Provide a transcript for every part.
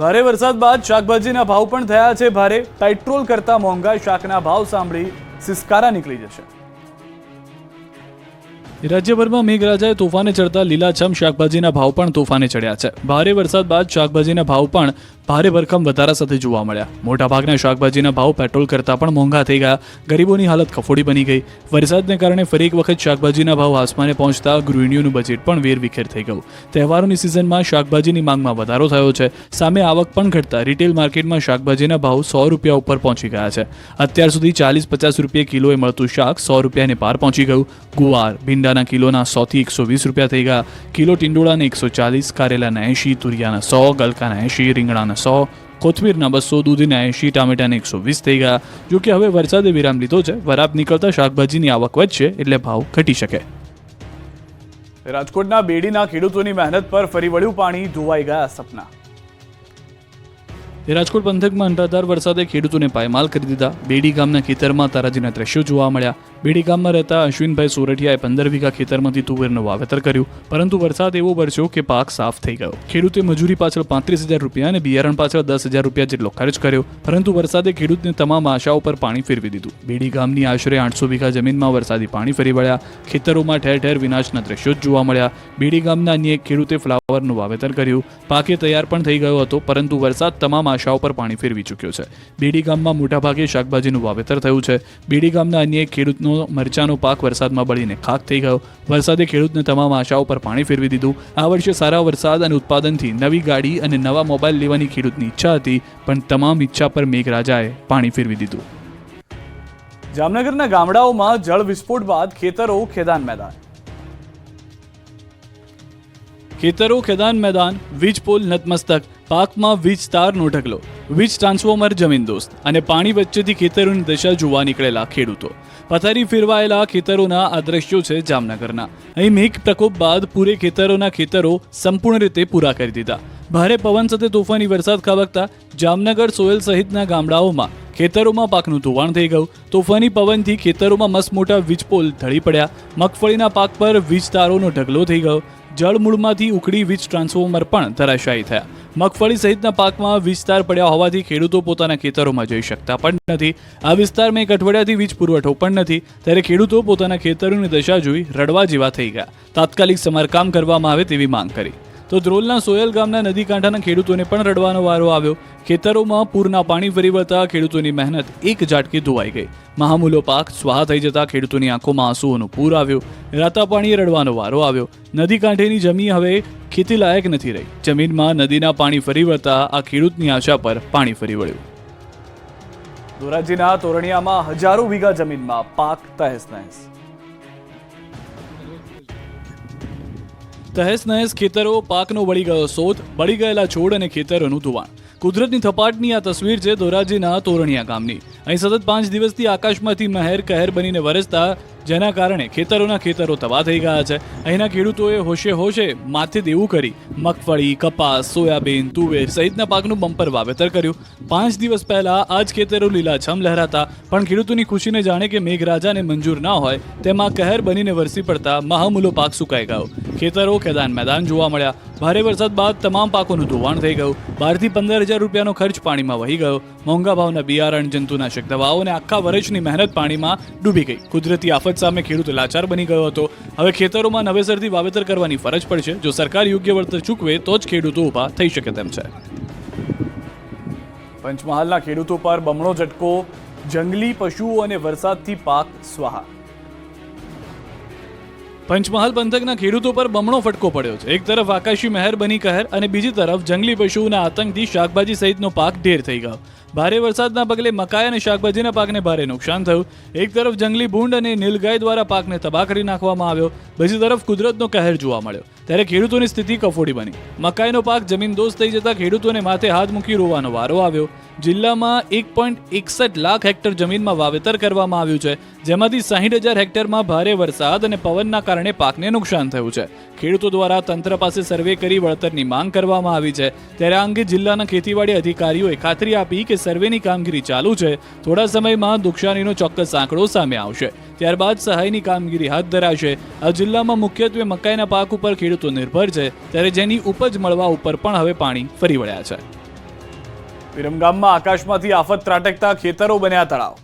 ભારે વરસાદ બાદ શાકભાજીના ભાવ પણ થયા છે ભારે. પેટ્રોલ કરતા મોંઘા શાકના ભાવ સાંભળી સિસકારા નીકળી જશે. રાજ્યભરમાં મેઘરાજાએ તોફાને ચડતા લીલાછમ શાકભાજીના ભાવ પણ તોફાને ચડ્યા છે. ભારે વરસાદ બાદ શાકભાજીના ભાવ પણ ભારે ભરખમ વધારા સાથે જોવા મળ્યા. મોટાભાગના શાકભાજીના ભાવ પેટ્રોલ કરતાં પણ મોંઘા થઈ ગયા. ગરીબોની હાલત કફોડી બની ગઈ. વરસાદને કારણે ફરી એક વખત શાકભાજીના ભાવ આસમાને પહોંચતા ગૃહિણીઓનું બજેટ પણ વેરવિખેર થઈ ગયું. તહેવારોની સિઝનમાં શાકભાજીની માંગમાં વધારો થયો છે. સામે આવક પણ ઘટતા રિટેલ માર્કેટમાં શાકભાજીના ભાવ 100 રૂપિયા ઉપર પહોંચી ગયા છે. અત્યાર સુધી 40-50 રૂપિયા કિલોએ મળતું શાક 100 રૂપિયાને પાર પહોંચી ગયું. ગુવાર ભીંડાના કિલોના 100 થી 120 રૂપિયા થઈ ગયા. કિલો ટીંડોળાને 140, કારેલાના 80, તુરિયાના 100, ગલકાના 80, રીંગણાના 100, કોથમીરના 200, દૂધીના 80, ટામેટાને 120 થઈ ગયા. જો કે હવે વરસાદે વિરામ લીધો છે. વરાપ નીકળતા શાકભાજીની આવક વધશે એટલે ભાવ ઘટી શકે. રાજકોટના બેડીના ખેડૂતોની મહેનત પર ફરી વળ્યું પાણી. ધોવાઈ ગયા સપના. રાજકોટ પંથકમાં અનરાધાર વરસાદે ખેડૂતોને પાયમાલ કરી દીધા. બેડી ગામના ખેતરમાં તારાજીના દ્રશ્યો જોવા મળ્યા. બેડી ગામમાં રહેતા અશ્વિનભાઈ સોરઠિયાએ 15 વીઘા ખેતરમાંથી તુવેરનું વાવેતર કર્યું, પરંતુ વરસાદ એવો વરસ્યો કે પાક સાફ થઈ ગયો. ખેડૂતે મજૂરી પાછળ 35,000 રૂપિયા અને બિયારણ પાછળ 10,000 રૂપિયા જેટલો ખર્ચ કર્યો, પરંતુ વરસાદે ખેડૂતને તમામ આશાઓ પર પાણી ફેરવી દીધું. બેડી ગામની આશરે 800 વીઘા જમીનમાં વરસાદી પાણી ફરી વળ્યા. ખેતરોમાં ઠેર ઠેર વિનાશના દ્રશ્યો જ જોવા મળ્યા. બેડી ગામના અન્ય એક ખેડૂતે ફ્લાવરનું વાવેતર કર્યું. પાકે તૈયાર પણ થઈ ગયો હતો, પરંતુ વરસાદ તમામ આશાઓ પર પાણી ફેરવી ચૂક્યો છે. બેડી ગામમાં મોટાભાગે શાકભાજીનું વાવેતર થયું છે. બેડી ગામના અન્ય એક ખેડૂતનો મરચાનો પાક વરસાદમાં બળીને ખાક થઈ ગયો. વરસાદે ખેડૂતને તમામ આશાઓ પર પાણી ફેરવી દીધું. આ વર્ષે સારા વરસાદ અને ઉત્પાદનથી નવી ગાડી અને નવા મોબાઈલ લેવાની ખેડૂતની ઈચ્છા હતી, પણ તમામ ઈચ્છા પર મેઘરાજાએ પાણી ફેરવી દીધું. જામનગરના ગામડાઓમાં જળ વિસ્ફોટ બાદ ખેતરો ખેદાન મેદાન. ખેતરો ખેદાન મેદાન, વીજ પોલ નતમસ્તક, પાકમાં વીજ તારનો ઢગલો, વીજ ટ્રાન્સફોર્મર જમીનદોસ્ત અને પાણી વચ્ચેથી ખેતરોની દશા જોવા નીકળેલા ખેડૂતો. પથારી ફેરવાયેલા ખેતરોના આ દ્રશ્યો છે જામનગરના. અહીં મેઘ પ્રકોપ બાદ પૂરે ખેતરો સંપૂર્ણ રીતે પૂરા કરી દીધા. ભારે પવન સાથે તોફાની વરસાદ ખાબકતા જામનગર સોયલ સહિતના ગામડાઓમાં ખેતરોમાં પાકનું ધોવાણ થઈ ગયું. તોફાની પવનથી ખેતરોમાં મસમોટા વીજપોલ ઢળી પડ્યા. મગફળીના પાક પર વીજ તારોનો ઢગલો થઈ ગયો. જળમૂળમાંથી ઉખડી વીજ ટ્રાન્સફોર્મર પણ ધરાશાયી થયા. મગફળી સહિતના પાકમાં વીજતાર પડ્યા હોવાથી ખેડૂતો પોતાના ખેતરોમાં જઈ શકતા પણ નથી. આ વિસ્તારમાં એક અઠવાડિયાથી વીજ પુરવઠો પણ નથી, ત્યારે ખેડૂતો પોતાના ખેતરોની દશા જોઈ રડવા જેવા થઈ ગયા. તાત્કાલિક સમારકામ કરવામાં આવે તેવી માંગ કરી. તો ધ્રોલના સોયલ ગામના નદી કાંઠાના ખેડૂતોને પણ રડવાનો વારો આવ્યો. ખેતરોમાં પૂરના પાણી ફરી વળતા ખેડૂતોની મહેનત એક ઝાટકે ધોવાઈ ગઈ. મહામૂલો પાક સ્વાહા થઈ જતા ખેડૂતોની આંખોમાં આંસુઓનું પૂર આવ્યું. રાતા પાણીએ રડવાનો વારો આવ્યો. નદી કાંઠેની જમીન હવે ખેતી લાયક નથી રહી. જમીનમાં નદીના પાણી ફરી વળતા આ ખેડૂતની આશા પર પાણી ફરી વળ્યું. ધોરાજીના તોરણિયામાં હજારો વીઘા જમીનમાં પાક તહેસ નહેસ. તહેસ નહેસ ખેતરો, પાકનો વળી ગયો શોધ, બળી ગયેલા છોડ અને ખેતરોનું ધોવાણ. કુદરતની થપાટની આ તસવીર છે ધોરાજીના તોરણિયા ગામની. અહીં સતત 5 દિવસથી આકાશમાંથી મહેર કહેર બનીને વરસતા, જેના કારણે ખેતરો તબાહ થઈ ગયા છે. અહીંના ખેડૂતોએ હોશે માથે દેવું કરી મગફળી, કપાસ, સોયાબીન, તુવેર સહિતના પાકનું બમ્પર વાવેતર કર્યું. 5 દિવસ પહેલા આ જ ખેતરો લીલાછમ લહેરાતા, પણ ખેડૂતોની ખુશીને જાણે કે મેઘરાજાને મંજૂર ના હોય તેમાં કહેર બનીને વરસી પડતા મહામૂલો પાક સુકાઈ ગયો. ખેતરો ખેદાન મેદાન જોવા મળ્યા. ભારે વરસાદ બાદ તમામ પાકોનું ધોવાણ થઈ ગયું. 12 થી 15,000 રૂપિયાનો ખર્ચ પાણીમાં વહી ગયો. મોંઘા ભાવના બિયારણ, જંતુનાશક દવાઓ અને આખા વર્ષની મહેનત પાણીમાં ડૂબી ગઈ. કુદરતી આફત સામે ખેડૂત લાચાર બની ગયો હતો. હવે ખેતરોમાં નવેસરથી વાવેતર કરવાની ફરજ પડશે. જો સરકાર યોગ્ય વળતર ચૂકવે તો જ ખેડૂતો ઊભા થઈ શકે તેમ છે. પંચમહાલના ખેડૂતો પર બમણો ઝટકો. જંગલી પશુઓ અને વરસાદથી પાક સ્વાહા. પંચમહાલ પંથકના ખેડૂતો પર બમણો ફટકો પડ્યો છે. એક તરફ આકાશી મહેર બની કહેર અને બીજી તરફ જંગલી પશુઓના આતંકથી શાકભાજી સહિતનો પાક ઢેર થઈ ગયો. ભારે વરસાદના પગલે મકાઈ અને શાકભાજીના પાકને ભારે નુકસાન થયું. એક તરફ જંગલી ભૂંડ અને નીલગાય દ્વારા પાકને તબાહ કરી નાખવામાં આવ્યો, બીજી તરફ કુદરતનો કહેર જોવા મળ્યો. ત્યારે ખેડૂતોની સ્થિતિ કફોડી બની. મકાઈનો પાક જમીનદોસ્ત થઈ જતા ખેડૂતોને માથે હાથ મૂકી રોવાનો વારો આવ્યો. જિલ્લામાં 1.61 લાખ હેક્ટર જમીનમાં વાવેતર કરવામાં આવ્યું છે, જેમાંથી 60,000 હેક્ટરમાં ભારે વરસાદ અને પવનના કારણે પાકને નુકસાન થયું છે. ખેડૂતો દ્વારા તંત્ર પાસે સર્વે કરી વળતરની માંગ કરવામાં આવી છે. ત્યારે આ અંગે જિલ્લાના ખેતીવાડી અધિકારીઓએ ખાતરી આપી કે સર્વેની કામગીરી ચાલુ છે. થોડા સમયમાં નુકસાનીનો ચોક્કસ આંકડો સામે આવશે, ત્યારબાદ સહાયની કામગીરી હાથ ધરાશે. આ જિલ્લામાં મુખ્યત્વે મકાઈના પાક ઉપર ખેડૂતો નિર્ભર છે, ત્યારે જેની ઉપજ મળવા ઉપર પણ હવે પાણી ફરી વળ્યા છે. વિરમગામમાં આકાશમાંથી આફત ત્રાટકતા ખેતરો બન્યા તળાવ.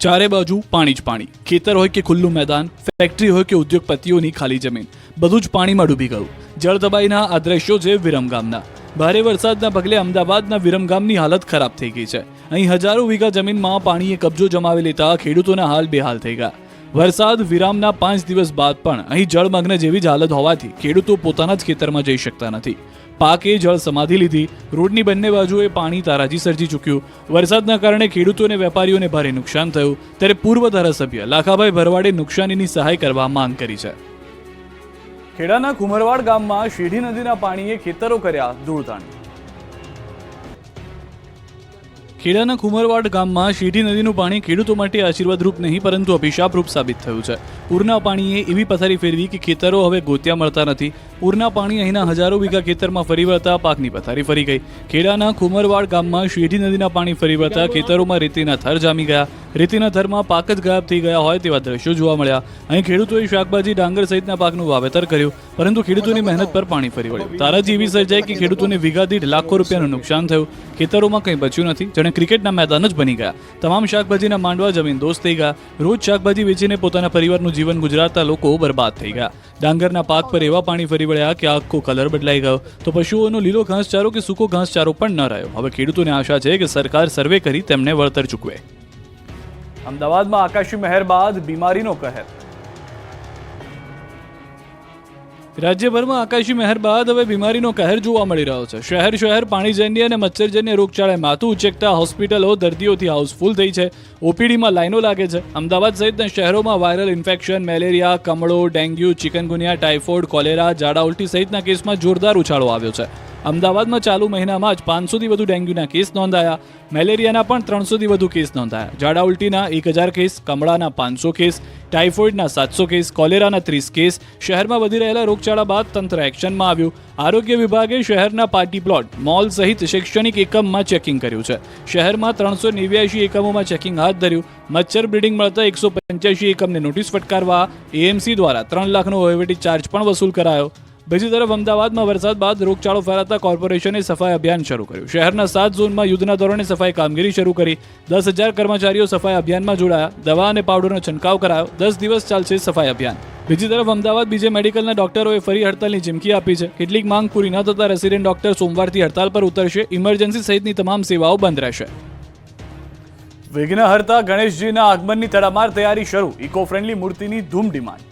ચારે બાજુ પાણી જ પાણી. ખેતર હોય કે ખુલ્લું મેદાન, ફેક્ટરી હોય કે ઉદ્યોગપતિઓની ખાલી જમીન, બધું જ પાણીમાં ડૂબી ગયું. જળતબાઈના આ દ્રશ્યો છે વિરમગામના. ભારે વરસાદના પગલે અમદાવાદના વિરમગામની હાલત ખરાબ થઈ ગઈ છે. અહીં હજારો વીઘા જમીનમાં પાણીએ કબજો જમાવી લેતા ખેડૂતોના હાલ બેહાલ થઈ ગયા. વરસાદ વિરામના 5 દિવસ બાદ પણ અહીં જળમગ્ન જેવી જ હાલત હોવાથી ખેડૂતો પોતાના જ ખેતરમાં જઈ શકતા નથી. પાકે જળ સમાધિ લીધી. રોડની બંને બાજુએ પાણી તારાજી સર્જી ચૂક્યું. વરસાદના કારણે ખેડૂતો અને વેપારીઓને ભારે નુકસાન થયું. ત્યારે પૂર્વ ધારાસભ્ય લાખાભાઈ ભરવાડે નુકસાનીની સહાય કરવા માંગ કરી છે. ખેડાના કુમરવાડ ગામમાં શેઢી નદીના પાણીએ ખેતરો કર્યા ધૂળધાણી. ખેડાના કુમરવાડ ગામમાં શેઢી નદીનું પાણી ખેડૂતો માટે આશીર્વાદરૂપ નહીં પરંતુ અભિશાપરૂપ સાબિત થયું છે. પૂરના પાણીએ એવી પથારી ફેરવી કે ખેતરો હવે ગોત્યા મળતા નથી. પૂરના પાણી અહીંના હજારો વીઘા ખેતરમાં ફરી વળતા પાકની પથારી ફરી ગઈ. ખેડાના કુમરવાડ ગામમાં શેઢી નદીના પાણી ફરી વળતા ખેતરોમાં રેતીના થર જામી ગયા. રેતીના થરમાં પાક જ ગાયબ થઈ ગયા હોય તેવા દ્રશ્યો જોવા મળ્યા. અહીં ખેડૂતોએ શાકભાજી, ડાંગર સહિતના પાકનું વાવેતર કર્યું પરંતુ ખેડૂતોની મહેનત પર પાણી ફરી વળ્યું. તારાજી એવી સર્જાઈ કે ખેડૂતોને વીઘા દીઠ લાખો રૂપિયાનું નુકસાન થયું. ખેતરોમાં કંઈ બચ્યું નથી, જાણે ક્રિકેટના મેદાન જ બની ગયા. તમામ શાકભાજીના માંડવા જમીનદોસ્ત થઈ ગયા. રોજ શાકભાજી વેચીને પોતાના પરિવારનું જીવન ગુજારતા લોકો બરબાદ થઈ ગયા. ડાંગરના પાક પર એવા પાણી ફરી વળ્યા કે આખો કલર બદલાઈ ગયો. તો પશુઓનો લીલો ઘાસચારો કે સૂકો ઘાસચારો પણ ન રહ્યો. હવે ખેડૂતોને આશા છે કે સરકાર સર્વે કરી તેમને વળતર ચૂકવે. અમદાવાદમાં આકાશી મહેર બાદ બીમારીનો કહેર. રાજ્યભરમાં આકાશી મહેર બાદ હવે બીમારીનો કહેર જોવા મળી રહ્યો છે. શહેર પાણીજન્ય અને મચ્છરજન્ય રોગચાળાએ માથું ઉચેકતા હોસ્પિટલો દર્દીઓથી હાઉસફુલ થઈ છે. ઓપીડીમાં લાઈનો લાગે છે. અમદાવાદ સહિતના શહેરોમાં વાયરલ ઇન્ફેક્શન, મેલેરિયા, કમળો, ડેન્ગ્યુ, ચિકનગુનિયા, ટાઇફોઇડ, કોલેરા, ઝાડા ઉલટી સહિતના કેસમાં જોરદાર ઉછાળો આવ્યો છે. અમદાવાદમાં ચાલુ મહિનામાં જ 500થી વધુ ડેન્ગ્યુના કેસ નોંધાયા. મેલેરિયાના પણ 300થી વધુ કેસ નોંધાયા. ઝાડા ઉલટીના 1000 કેસ, કમળાના 500 કેસ, ટાઇફોઇડના 700 કેસ, કોલેરાના 30 કેસ. શહેરમાં વધી રહેલા રોગચાળા બાદ તંત્ર એક્શનમાં આવ્યું. આરોગ્ય વિભાગે શહેરના પાર્ટી પ્લોટ, મોલ સહિત શૈક્ષણિક એકમમાં ચેકિંગ કર્યું છે. શહેરમાં 389 એકમોમાં ચેકિંગ હાથ ધર્યું. મચ્છર બ્રીડિંગ મળતા 185 એકમને નોટિસ ફટકારવા એએમસી દ્વારા 3 લાખનો વહીવટી ચાર્જ પણ વસૂલ કરાયો. બીજી તરફ અમદાવાદમાં વરસાદ બાદ રોગચાળો ફેલાતા કોર્પોરેશને સફાઈ અભિયાન શરૂ કર્યું. શહેરના 7 ઝોનમાં યુદ્ધના ધોરણે સફાઈ કામગીરી શરૂ કરી. 10,000 કર્મચારીઓ સફાઈ અભિયાનમાં જોડાયા. દવા અને પાવડરનો છંટકાવ કરાયો. 10 દિવસ ચાલશે સફાઈ અભિયાન. બીજી તરફ અમદાવાદ બીજે મેડિકલના ડોક્ટરોએ ફરી હડતાલની ચીમકી આપી છે. કેટલીક માંગ પૂરી ન થતા રેસિડેન્ટ ડોક્ટર સોમવારથી હડતાલ પર ઉતરશે. ઇમરજન્સી સહિતની તમામ સેવાઓ બંધ રહેશે. વિઘ્નહર્તા ગણેશજીના આગમનની તડામાર તૈયારી શરૂ. ઇકો ફ્રેન્ડલી મૂર્તિની ધૂમ ડિમાન્ડ.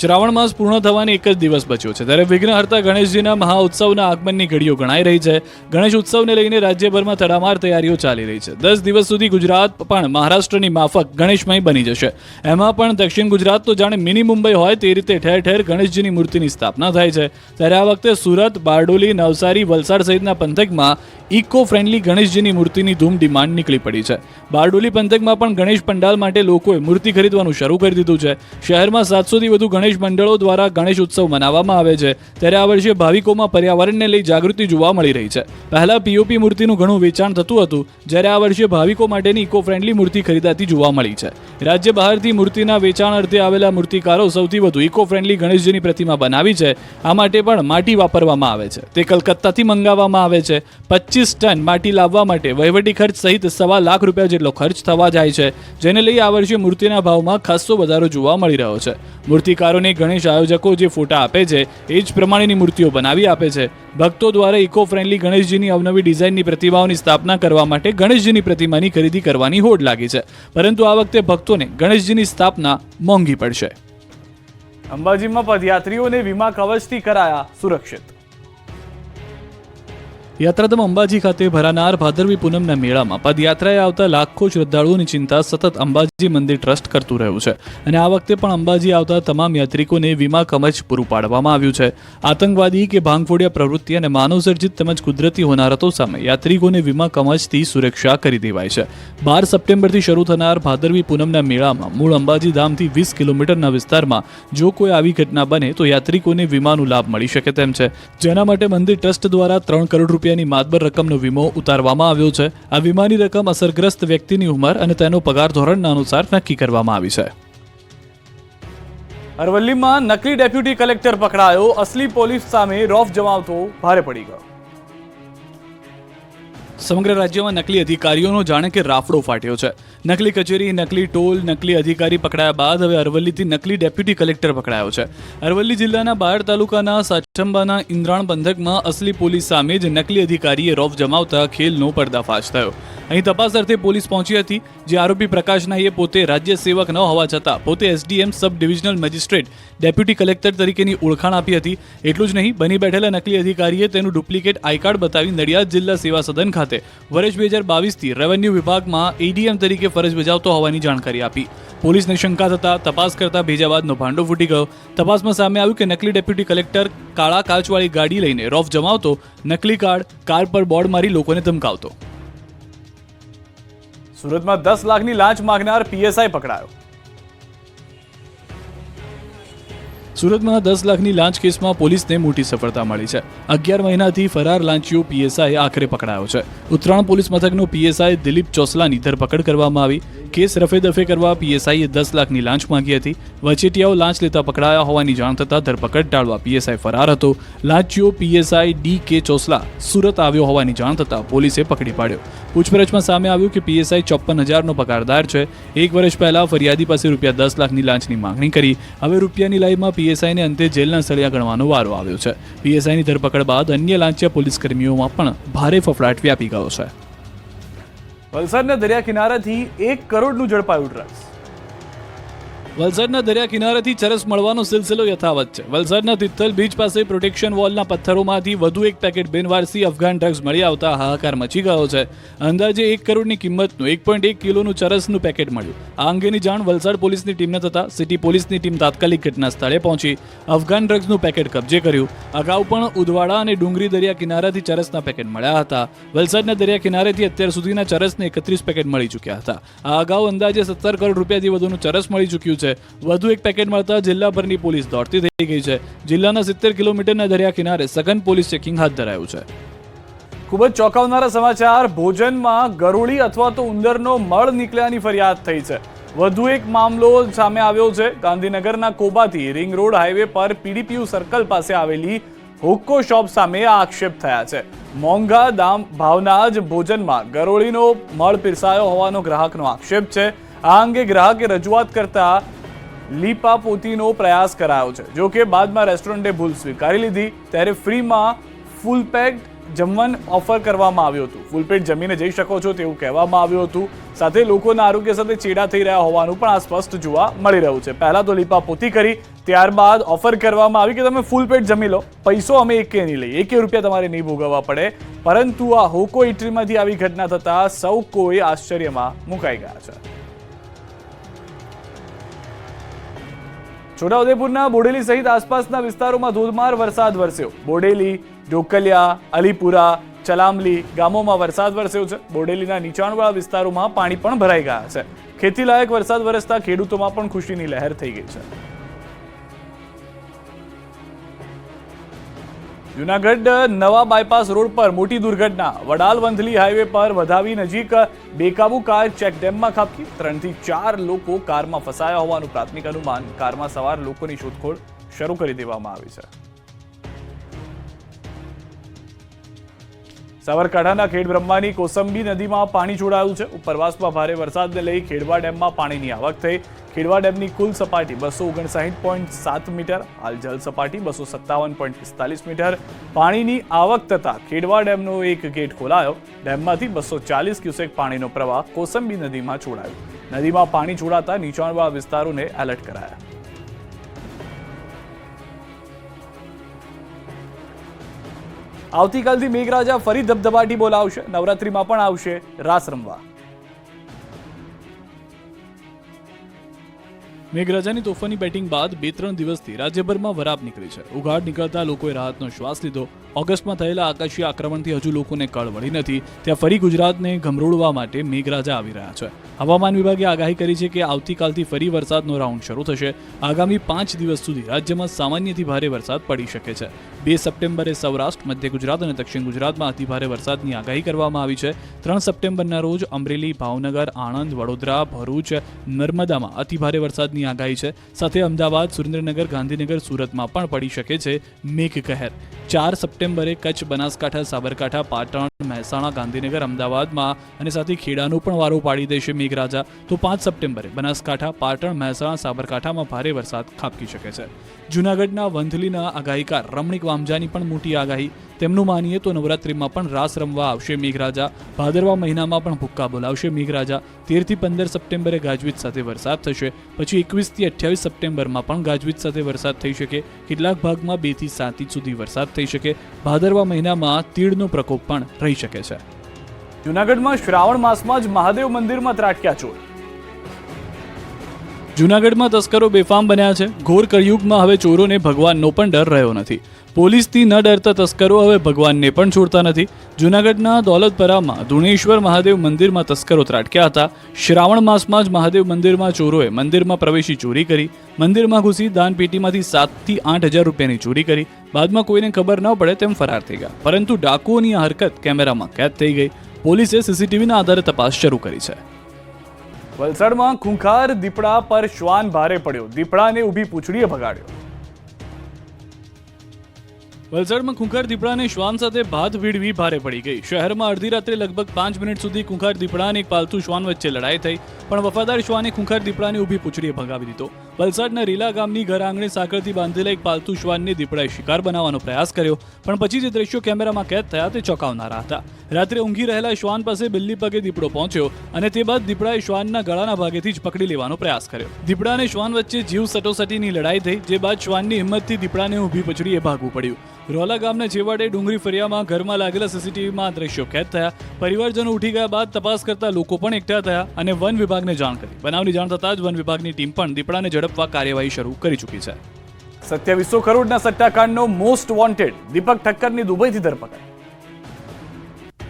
શ્રાવણ માસ પૂર્ણ થવાની એક જ દિવસ બચ્યો છે ત્યારે વિઘ્નહર્તા ગણેશજીના મહાઉત્સવના આગમનની ઘડીઓ ગણાઈ રહી છે. ગણેશ ઉત્સવને લઈને રાજ્યભરમાં તડામાર તૈયારીઓ ચાલી રહી છે. 10 દિવસ સુધી ગુજરાત પણ મહારાષ્ટ્રની માફક ગણેશમય બની જશે. એમાં પણ દક્ષિણ ગુજરાત તો જાણે મિની મુંબઈ હોય તે રીતે ઠેર ઠેર ગણેશજીની મૂર્તિની સ્થાપના થાય છે. ત્યારે આ વખતે સુરત, બારડોલી, નવસારી, વલસાડ સહિતના પંથકમાં ઇકો ફ્રેન્ડલી ગણેશજીની મૂર્તિની ધૂમ ડિમાન્ડ નીકળી પડી છે. બારડોલી પંથકમાં પણ ગણેશ પંડાલ માટે લોકોએ મૂર્તિ ખરીદવાનું શરૂ કરી દીધું છે. શહેરમાં 700થી વધુ ગણેશ મંડળો દ્વારા ગણેશ ઉત્સવ મનાવવામાં આવે છે. ત્યારે આ વર્ષે ભાવિકોમાં પર્યાવરણને લઈ જાગૃતિ જોવા મળી રહી છે. પહેલા પીઓપી મૂર્તિનું ઘણું વેચાણ થતું હતું, જ્યારે આ વર્ષે ભાવિકો માટેની ઇકો ફ્રેન્ડલી મૂર્તિ ખરીદાતી જોવા મળી છે. રાજ્ય બહારથી મૂર્તિના વેચાણ અર્થે આવેલા મૂર્તિકારો સૌથી વધુ ઇકો ફ્રેન્ડલી ગણેશજીની પ્રતિમા બનાવી છે. આ માટે પણ માટી વાપરવામાં આવે છે. તે કલકત્તાથી મંગાવવામાં આવે છે. 25 ટન માટી લાવવા માટે વહીવટી ખર્ચ સહિત ₹1.25 લાખ જેટલો ખર્ચ થવા જાય છે, જેને લઈ આ વર્ષે મૂર્તિના ભાવમાં ખાસો વધારો જોવા મળી રહ્યો છે. મૂર્તિકારોને ગણેશ આયોજકો જે ફોટા આપે છે એ જ પ્રમાણેની મૂર્તિઓ બનાવી આપે છે. ભક્તો દ્વારા ઇકો ફ્રેન્ડલી ગણેશજીની અવનવી ડિઝાઇનની પ્રતિમાઓની સ્થાપના કરવા માટે ગણેશજીની પ્રતિમાની ખરીદી કરવાની હોડ લાગી છે. પરંતુ આ વખતે ભક્તોને ગણેશજીની સ્થાપના મોંઘી પડશે. અંબાજીમાં પદયાત્રીઓને વીમા કવચથી કરાયા સુરક્ષિત. યાત્રાધામ અંબાજી ખાતે ભરાનાર ભાદરવી પૂનમના મેળામાં પદયાત્રાએ આવતા લાખો શ્રદ્ધાળુઓની ચિંતા સતત અંબાજી મંદિર ટ્રસ્ટ કરતું રહ્યું છે. અને આ વખતે પણ અંબાજી આવતા તમામ યાત્રિકોને વીમા કવચ પૂરું પાડવામાં આવ્યું છે. આતંકવાદી કે ભાંગફોડિયા પ્રવૃત્તિ અને માનવસર્જિત તેમજ કુદરતી હોનારતો સામે યાત્રિકોને વીમા કવચથી સુરક્ષા કરી દેવાય છે. 12 સપ્ટેમ્બરથી શરૂ થનાર ભાદરવી પૂનમના મેળામાં મૂળ અંબાજી ધામથી 20 કિલોમીટરના વિસ્તારમાં જો કોઈ આવી ઘટના બને તો યાત્રિકોને વીમાનો લાભ મળી શકે તેમ છે. જેના માટે મંદિર ટ્રસ્ટ દ્વારા 3 કરોડ રૂપિયાની માતબર રકમનો વીમો ઉતારવામાં આવ્યો છે. આ વીમાની રકમ અસરગ્રસ્ત વ્યક્તિની ઉંમર અને તેનો પગાર ધોરણના અનુસાર નક્કી કરવામાં આવી છે. અરવલ્લીમાં નકલી ડેપ્યુટી કલેક્ટર પકડાયો, અસલી પોલીસ સામે રોફ જમાવતો ભારે પડી ગયો. સમગ્ર રાજ્યમાં નકલી અધિકારીઓનો જાણે કે રાફડો ફાટ્યો છે. નકલી કચેરી, નકલી ટોલ, નકલી અધિકારી પકડાયા બાદ હવે અરવલ્લીથી નકલી ડેપ્યુટી કલેક્ટર પકડાયો છે. અરવલ્લી જિલ્લાના બાયડ તાલુકાના સાચંબાના ઇન્દ્રાણ પંથકમાં અસલી પોલીસ સામે જ નકલી અધિકારીએ રોફ જમાવતા ખેલનો પર્દાફાશ થયો. અહીં તપાસ અર્થે પોલીસ પહોંચી હતી, જે આરોપી પ્રકાશ નાઈએ પોતે રાજ્ય સેવક ન હોવા છતાં પોતે SDM sub divisional magistrate deputy collector તરીકેની ઓળખાણ આપી હતી. એટલું જ નહીં, બની બેઠેલા નકલી અધિકારીએ તેનું ડુપ્લિકેટ આઈ કાર્ડ બતાવી નડિયાદ જિલ્લા સેવા સદન ખાતે વર્ષ 2022થી રેવન્યુ વિભાગમાં એડીએમ તરીકે ફરજ બજાવતો હોવાની જાણકારી આપી. પોલીસને શંકા થતા તપાસ કરતા ભેજાબાદનો ભાંડો ફૂટી ગયો. તપાસમાં સામે આવ્યું કે નકલી ડેપ્યુટી કલેક્ટર કાળા કાચવાળી ગાડી લઈને રોફ જમાવતો, નકલી કાર્ડ, કાર પર બોર્ડ મારી લોકોને ધમકાવતો. સુરતમાં 10 લાખની લાંચ માંગનાર પીએસઆઈ પકડાયો. સુરતમાં 10 લાખની લાંચ કેસમાં પોલીસને મોટી સફળતા મળી છે. 11 મહિનાથી ફરાર લાંચીઓ પીએસઆઈ આખરે પકડાયો છે. ઉત્તરાણ પોલીસ મથકનો પીએસઆઈ દિલીપ ચોસલાની ધરપકડ કરવામાં આવી. કેસ રફે દફે કરવા પીએસઆઈએ 10 લાખની લાંચ માંગી હતી. વચેટિયાઓ લાંચ લેતા પકડાયા હોવાની જાણ થતાં ધરપકડ ટાળવા પીએસઆઈ ફરાર હતો. લાંચીઓ પીએસઆઈ ડી.કે. ચોસલા સુરત આવ્યો હોવાની જાણ થતાં પોલીસે પકડી પાડ્યો. પૂછપરછમાં સામે આવ્યું કે પીએસઆઈ 54,000નો પગારદાર છે. 1 વર્ષ પહેલા ફરિયાદી પાસે રૂપિયા 10 લાખની લાંચની માંગણી કરી. હવે રૂપિયાની લાઈમાં પીએસઆઈને અંતે જેલના સળિયા ગણવાનો વારો આવ્યો છે. પીએસઆઈની ધરપકડ બાદ અન્ય લાંચિયા પોલીસ કર્મીઓમાં પણ ભારે ફફડાટ વ્યાપી ગયો છે. વલસાડના દરિયા કિનારાથી 1 કરોડનું ઝડપાયું ડ્રગ્સ. વલસાડના દરિયા કિનારેથી ચરસ મળવાનો સિલસિલો યથાવત છે. વલસાડના તિથલ બીચ પાસે પ્રોટેક્શન વોલના પથ્થરોમાંથી વધુ એક પેકેટ બિનવારસી અફઘાન ડ્રગ્સ મળી આવતા હાહાકાર મચી ગયો છે. અંદાજે 1 કરોડની કિંમતનું 1.1 કિલોનું ચરસનું પેકેટ મળ્યું. આ અંગેની જાણ વલસાડ પોલીસની ટીમને થતાં સિટી પોલીસની ટીમ તાત્કાલિક ઘટના સ્થળે પહોંચી અફઘાન ડ્રગ્સનું પેકેટ કબજે કર્યું. અગાઉ પણ ઉદવાડા અને ડુંગરી દરિયા કિનારાથી ચરસના પેકેટ મળ્યા હતા. વલસાડના દરિયા કિનારેથી અત્યાર સુધીના ચરસને 31 પેકેટ મળી ચૂક્યા હતા. આ અગાઉ અંદાજે 17 કરોડ રૂપિયાથી વધુનું ચરસ મળી ચૂક્યું છે. વધુ એક પેકેટ મળતા જિલ્લાભરની પોલીસ દોડતી થઈ ગઈ છે. જિલ્લાના 70 કિલોમીટરના દરિયા કિનારે સઘન પોલીસ ચેકિંગ હાથ ધરાયું છે. ખૂબ જ ચોંકાવનારા સમાચાર. ભોજનમાં ગરોળી અથવા તો ઉંદરનો મળ નીકળ્યાની ફરિયાદ થઈ છે. વધુ એક મામલો સામે આવ્યો છે. ગાંધીનગરના કોબાથી રિંગ રોડ હાઈવે પર પીડીપીયુ સર્કલ પાસે આવેલી હુક્કો શોપ સામે આક્ષેપ થયા છે. મોંઘા ભાવના જ ભોજનમાં ગરોળીનો મળ પીરસાયો હોવાનો ગ્રાહકનો આક્ષેપ છે. આ અંગે ગ્રાહકે રજૂઆત કરતા લીપાપોતીનો પ્રયાસ કરાયો છે. જો કે બાદમાં રેસ્ટોરન્ટે ભૂલ સ્વીકારી લીધી. ત્યારે ફ્રીમાં ફૂલ પેક જમવાનું ઓફર કરવામાં આવ્યું હતું. ફૂલ પેટ જમીને જઈ શકો છો તેવું કહેવામાં આવ્યું હતું. સાથે લોકોના આરોગ્ય સાથે ચેડા થઈ રહ્યા હોવાનું પણ આ સ્પષ્ટ જોવા મળી રહ્યું છે. પહેલા તો લીપાપોતી કરી, ત્યારબાદ ઓફર કરવામાં આવી કે તમે ફૂલ પેટ જમી લો, પૈસો અમે એકે નહીં લઈએ, 1 રૂપિયા તમારે નહીં ભોગવવા પડે. પરંતુ આ હોકો ઇટરીમાંથી આવી ઘટના થતા સૌ કોઈ આશ્ચર્યમાં મુકાઈ ગયા છે. છોટાઉદેપુરના બોડેલી સહિત આસપાસના વિસ્તારોમાં ધોધમાર વરસાદ વરસ્યો. બોડેલી, ઢોકલિયા, અલીપુરા, ચલામલી ગામોમાં વરસાદ વરસ્યો છે. બોડેલીના નીચાણવાળા વિસ્તારોમાં પાણી પણ ભરાઈ ગયા છે. ખેતીલાયક વરસાદ વરસતા ખેડૂતોમાં પણ ખુશીની લહેર થઈ ગઈ છે. જૂનાગઢ નવા બાયપાસ રોડ પર મોટી દુર્ઘટના. વડાલ વંથલી હાઈવે પર વધાવી નજીક બેકાબુ કાર ચેકડેમમાં ખાબકી. 3 થી 4 લોકો કારમાં ફસાયા હોવાનું પ્રાથમિક અનુમાન. કારમાં સવાર લોકોની શોધખોળ શરૂ કરી દેવામાં આવી છે. સાબરકાંઠાના ખેડબ્રહ્માની કોસંબી નદીમાં પાણી છોડાયું છે. ઉપરવાસમાં ભારે વરસાદને લઈ ખેડવા ડેમમાં પાણીની આવક થઈ. ખેડવા ડેમની કુલ સપાટી 259.7 મીટર. હાલ જળ સપાટી 257.45 મીટર. પાણીની આવક થતાં ખેડવા ડેમનો એક ગેટ ખોલાયો. ડેમમાંથી 240 ક્યુસેક પાણીનો પ્રવાહ કોસંબી નદીમાં છોડાયો. નદીમાં પાણી છોડાતા નીચાણવાળા વિસ્તારોને એલર્ટ કરાયા. આવતીકાલથી મેઘરાજા ફરી ધબધબાટી બોલાવશે. નવરાત્રીમાં પણ આવશે રાસ રમવા. મેઘરાજાની તોફાની બેટિંગ બાદ 2-3 દિવસથી રાજ્યભરમાં વરાપ નીકળી છે. ઉઘાડ નીકળતા લોકોએ રાહતનો શ્વાસ લીધો. ઓગસ્ટમાં થયેલા આકાશી આક્રમણથી હજુ લોકોને કળ વળી નથી. ત્યાં ફરી ગુજરાતને ગમરોળવા માટે મેઘરાજા આવી રહ્યા છે. હવામાન વિભાગે આગાહી કરી છે કે આવતીકાલથી ફરી વરસાદનો રાઉન્ડ શરૂ થશે. આગામી 5 દિવસ સુધી રાજ્યમાં સામાન્યથી ભારે વરસાદ પડી શકે છે. 2 સપ્ટેમ્બરે સૌરાષ્ટ્ર, મધ્ય ગુજરાત અને દક્ષિણ ગુજરાતમાં અતિભારે વરસાદની આગાહી કરવામાં આવી છે. 3 સપ્ટેમ્બરના રોજ અમરેલી, ભાવનગર, આણંદ, વડોદરા, ભરૂચ, નર્મદામાં અતિભારે વરસાદની વરસાદની આગાહી છે. સાથે અમદાવાદ, સુરેન્દ્રનગર, ગાંધીનગર, સુરતમાં પણ પડી શકે છે મેઘ કહેર. 4 સપ્ટેમ્બરે કચ્છ, બનાસકાંઠા, સાબરકાંઠા, પાટણ, મહેસાણા, ગાંધીનગર, અમદાવાદમાં અને સાથે ખેડાનો પણ વારો પાડી દેશે મેઘરાજા. તો 5 સપ્ટેમ્બરે બનાસકાંઠા, પાટણ, મહેસાણા, સાબરકાંઠામાં ભારે વરસાદ ખાબકી શકે છે. જૂનાગઢના વંથલીના આગાહીકાર રમણીક વામજાની પણ મોટી આગાહી. તેમનું માનીએ તો નવરાત્રિમાં પણ રાસ રમવા આવશે મેઘરાજા. ભાદરવા મહિનામાં પણ ભૂક્કા બોલાવશે મેઘરાજા. 13 થી 15 સપ્ટેમ્બરે ગાજવીજ સાથે વરસાદ થશે. પછી 21 થી 28 સપ્ટેમ્બરમાં પણ ગાજવીજ સાથે વરસાદ થઈ શકે. કેટલાક ભાગમાં 2 થી 7 ઇંચ સુધી વરસાદ થઈ શકે. ભાદરવા મહિનામાં તીડનો પ્રકોપ પણ રહી શકે છે. જૂનાગઢમાં શ્રાવણ માસમાં જ મહાદેવ મંદિરમાં ત્રાટક્યા ચોર. જૂનાગઢમાં તસ્કરો બેફામ બન્યા છે. ઘોર કળિયુગમાં હવે ચોરોને ભગવાનનો પણ ડર રહ્યો નથી. પોલીસથી ન ડરતા તસ્કરો હવે ભગવાનને પણ છોડતા નથી. જૂનાગઢના દોલતપરામાં ધુણેશ્વર મહાદેવ મંદિરમાં તસ્કરો ત્રાટક્યા હતા. શ્રાવણ માસમાં જ મહાદેવ મંદિરમાં ચોરોએ મંદિરમાં પ્રવેશી ચોરી કરી. મંદિરમાં ઘૂસી દાનપેટીમાંથી 7 થી 8 હજાર રૂપિયાની ચોરી કરી. બાદમાં કોઈને ખબર ન પડે તેમ ફરાર થઈ ગયા. પરંતુ ડાકુઓની આ હરકત કેમેરામાં કેદ થઈ ગઈ. પોલીસે સીસીટીવીના આધારે તપાસ શરૂ કરી છે. વલસાડમાં ખૂંખાર દીપડા પર શ્વાન ભારે પડ્યો. દીપડાને ઊભી પૂંછડીએ ભગાડ્યો. વલસાડમાં ખૂંખાર દીપડાને શ્વાન સાથે ભાત ભીડવી ભારે પડી ગઈ. શહેરમાં અડધી રાત્રે લગભગ 5 મિનિટ સુધી ખૂંખાર દીપડા અને એક પાલતુ શ્વાન વચ્ચે લડાઈ થઈ. પણ વફાદાર શ્વાને ખૂંખાર દીપડાને ઊભી પૂંછડીએ ભગાવી દીધો. વલસાડના રીલા ગામની ઘર આંગણે સાંકળથી બાંધેલા એક પાલતુ શ્વાનને દીપડાએ શિકાર બનાવવાનો પ્રયાસ કર્યો. પણ પછી જે દ્રશ્યો કેમેરામાં કેદ થયા તે ચોંકાવનારા હતા. રાત્રે ઊંઘી રહેલા શ્વાન પાસે બિલ્લી પગે દીપડો પહોંચ્યો અને તે બાદ દીપડાએ શ્વાનના ગળાના ભાગેથી જ પકડી લેવાનો પ્રયાસ કર્યો. દીપડા અને શ્વાન વચ્ચે જીવ સટોસટીની લડાઈ થઈ, જે બાદ શ્વાનની હિંમતથી દીપડાને ઊભી પૂંછડીએ ભાગવું પડ્યું. રોલા ગામના છેવાડે ડુંગરી ફરિયામાં ઘરમાં લાગેલા સીસીટીવીમાં દ્રશ્યો કેદ થયા. પરિવારજનો ઉઠી ગયા બાદ તપાસ કરતા લોકો પણ એકઠા થયા અને વન વિભાગને જાણ કરી. બનાવની જાણ થતાં જ વન વિભાગની ટીમ પણ દીપડાને ઝડપવા કાર્યવાહી શરૂ કરી ચૂકી છે. 2700 કરોડના સટ્ટાકાંડનો મોસ્ટ વોન્ટેડ દીપક ઠક્કરની દુબઈથી ધરપકડ.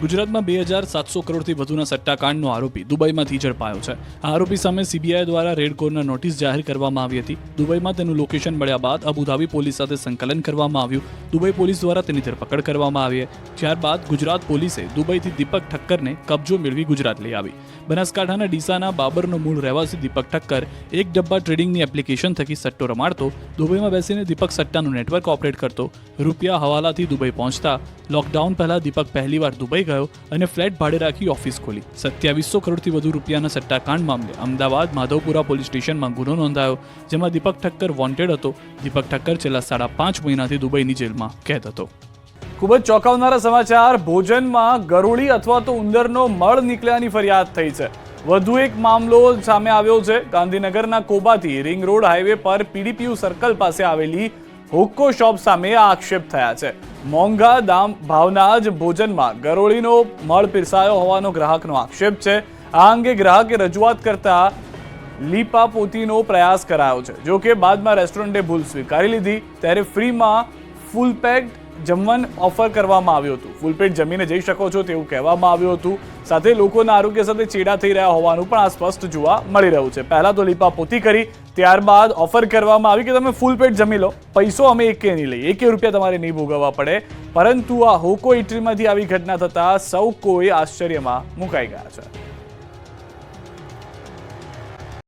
ગુજરાતમાં 2700 કરોડથી વધુના સટ્ટાકાંડનો આરોપી દુબઈમાંથી ઝડપાયો છે. આ આરોપી સામે સીબીઆઈ દ્વારા રેડ કોર્નર નોટિસ જાહેર કરવામાં આવી હતી. દુબઈમાં તેનું લોકેશન મળ્યા બાદ અબુધાબી પોલીસ સાથે સંકલન કરવામાં આવ્યું. દુબઈ પોલીસ દ્વારા તેની ધરપકડ કરવામાં આવી. ત્યારબાદ ગુજરાત પોલીસે દુબઈથી દીપક ઠક્કરને કબજો મેળવી ગુજરાત લઈ આવી. બનાસકાંઠાના ડીસાના બાબરનો મૂળ રહેવાસી દીપક ઠક્કર એક ડબ્બા ટ્રેડિંગની એપ્લિકેશન થકી સટ્ટો રમાડતો. દુબઈમાં બેસીને દીપક સટ્ટાનું નેટવર્ક ઓપરેટ કરતો. રૂપિયા હવાલાથી દુબઈ પહોંચતા. લોકડાઉન પહેલા દીપક પહેલીવાર દુબઈ ગયો અને ફ્લેટ ભાડે રાખી ઓફિસ ખોલી. 2700 કરોડથી વધુ રૂપિયાના સટ્ટાકાંડ મામલે અમદાવાદ માધવપુરા પોલીસ સ્ટેશનમાં ગુનો નોંધાયો, જેમાં દીપક ઠક્કર વોન્ટેડ હતો. દીપક ઠક્કર છેલ્લા 5.5 મહિનાથી દુબઈની જેલમાં કેદ હતો. ખૂબ જ ચોંકાવનારા સમાચાર. ભોજનમાં ગરોળી અથવા તો ઉંદરનો મળ નીકળ્યાની ફરિયાદ થઈ છે. વધુ એક મામલો સામે આવ્યો છે. ગાંધીનગરના કોબાથી રિંગ રોડ હાઈવે પર પીડીપીયુ સર્કલ પાસે આવેલી હુક્કો શોપ સામે આક્ષેપ થયા છે. મોંઘા ભાવના જ ભોજનમાં ગરોળીનો મળ પીરસાયો હોવાનો ગ્રાહકનો આક્ષેપ છે. આ અંગે ગ્રાહકે રજૂઆત કરતા લીપાપોતીનો પ્રયાસ કરાયો છે. જો કે બાદમાં રેસ્ટોરન્ટે ભૂલ સ્વીકારી લીધી. ત્યારે ફ્રીમાં ફૂલ પેક જમવાનું ઓફર કરવામાં આવ્યું હતું. ફૂલ પેટ જમીને જઈ શકો છો તેવું કહેવામાં આવ્યું હતું. સાથે લોકોના આરોગ્ય સાથે ચેડા થઈ રહ્યા હોવાનું પણ આ સ્પષ્ટ જોવા મળી રહ્યું છે. પહેલા તો લીપાપોતી કરી, ત્યારબાદ ઓફર કરવામાં આવી કે તમે ફૂલ પેટ જમી લો, પૈસો અમે એકે નહીં લઈએ, 1 રૂપિયા તમારે નહીં ભોગવવા પડે. પરંતુ આ હોકો ઇટરીમાંથી આવી ઘટના થતા સૌ કોઈ આશ્ચર્યમાં મુકાઈ ગયા છે.